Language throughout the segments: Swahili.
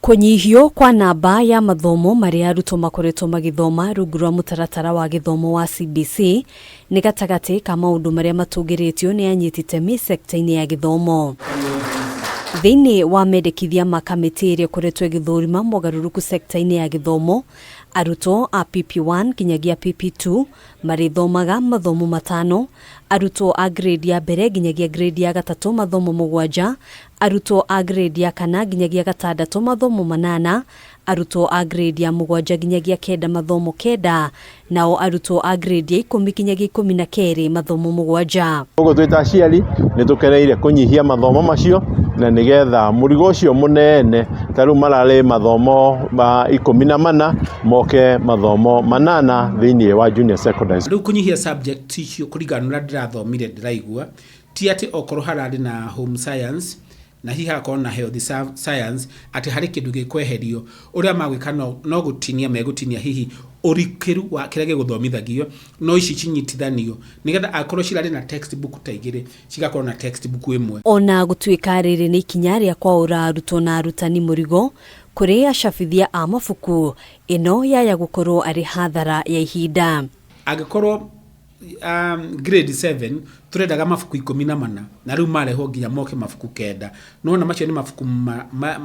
Kunyihio kwa namba ya mathomo maria arutwo makoretwo magithoma rungu rwa mutaratara wa githomo wa CBC ni gatagati ka maundu maria matũngĩrĩtio ni anyiti itemi sekta-ini ya githomo. Thiini wa mendekithia ma KAMITII iria ikoretwo igithũrima mogaruruku sekta-ini ya githomo, arutwo a PP1 kinyagia PP2 marithomaga mathomo matano, arutwo a grade ya mbere kinyagia grade ya gatatu mathomo mũgwanja, arutwo a grade ya kana kinyagia gatandatu mathomo manana, arutwo a grade ya mũgwanja kinyagia kenda mathomo kenda, nao arutwo a grade ya 10 kinyagia 12 mathomo mũgwanja. Koguo twita ACIARI ni tukereire kunyihia mathomo macio na nigetha murigo ucio munene taru marale mathomo ma 14 moke mathomo manana thiini wa junior secondary. Riu kunyihia subject icio kurigana na ndirathomire ndiraigua ti ati okoro harari na home science na hiha ko na health science ati hari kindu gikweherio uria magwika no gutinia megutinia hihi urikiru wa kirage guthomithagio no ici cinyitithanio nigetha akorwo cirari na textbook taigire cigakorwo na textbook imwe. Ona gutuika riri ni ikinya ria kwaura arutwo na arutani murigo kuri acabithia a mabuku ino yaya gukorwo ari hathara ya ihinda. Agikorwo grade 7 turendaga mabuku 14 na riu mareho nginya moke mabuku kenda no na macio ni mabuku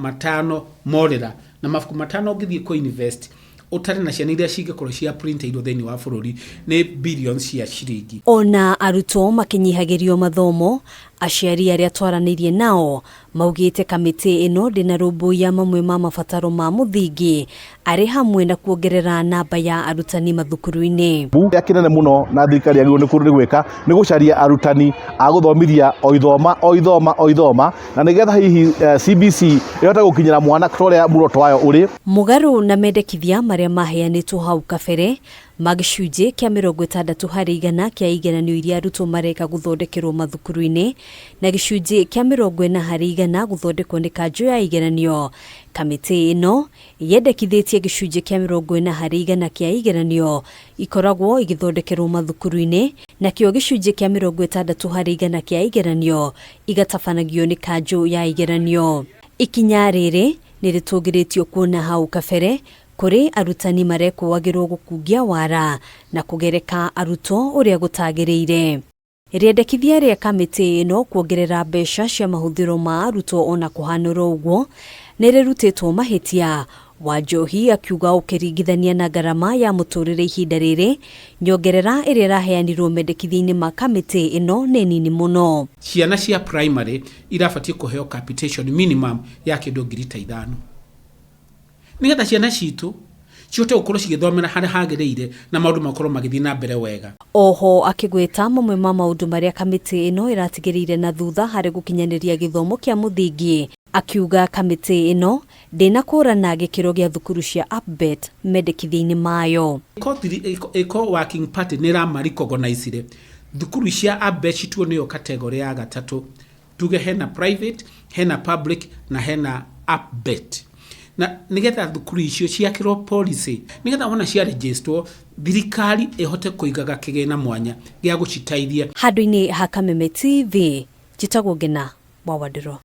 matano morera na mabuku matano ngithie ku university utari na ciana iria cingekorwo cia printed thini wa bururi ni billions cia ciringi. Ona arutwo makinyihagirio mathomo, aciari aria twaraniirie nao maugite KAMITII ino ndina rumbuya mamwe ma mabataro ma muthingi ari hamwe na kuongerera namba ya arutani mathukuru-ini. Ya kinene muno na thirikari yagirwo ni kuri gwika ni gucaria arutani a guthomithia oithoma na nigetha hihi CBC ihota gukinyira mwana kutoria muroto wayo uri. Mugaru na mendekithia maria maheanitwo hau kabere magicunje kia 60 hari 100 kia igeranio iria arutwo mareka guthondekerwo mathukuru-ini na gicunje kia 40 hari 100 guthondekwo ni kanjo ya igeranio. KAMITII ino yendekithitie gicunje kia 40 hari 100 kia igeranio ikoragwo igithondekerwo mathukuru-ini na kio gicunje kia 60 hari 100 kia igeranio igatabanagio ni kanjo ya igeranio. Ikinya riri niritũngĩrĩtio kuona hau kabere kuri arutani marekuagirwo gukungia wara na kugereka arutwo uria gutagiriire. Riendekithia ria KAMITII ino kuongerera mbeca cia mahuthiro ma arutwo ona kuhanura uguo nirerutitwo mahitia. Wanjohi akiuga ukiringithania na ngarama ya muturire ihinda riri nyongerera iria raheanirwo mendekithia-ini ma KAMITII ino ni nini muno. Ciana cia primary irabatie kuheo capitation minimum ya kindu 5,000 nigetha ciana citu ciote ukorwo cigithomera hari hagiriire na maundu makorwo magithii na mbere wega. Oho akigweta mamwe ma maundu maria KAMITII ino iratigiriire na thutha hari gukinyaniria githomo kia muthingi. Akiuga KAMITII ino ndina kurana gikiro gia thukuru cia APBET mendekithia-ini mayo. Iko working party nira maricognize thukuru cia APBET cituo niyo category ya gatatu tuge hena private hena public na hena APBET na nigetha thukuru icio ciakirwo policy nigetha wona cia register thirikari ihote kuigaga kigena mwanya gia guciteithia. Handu-ini ha Kameme TV njitagwo Ngina Wawadiro.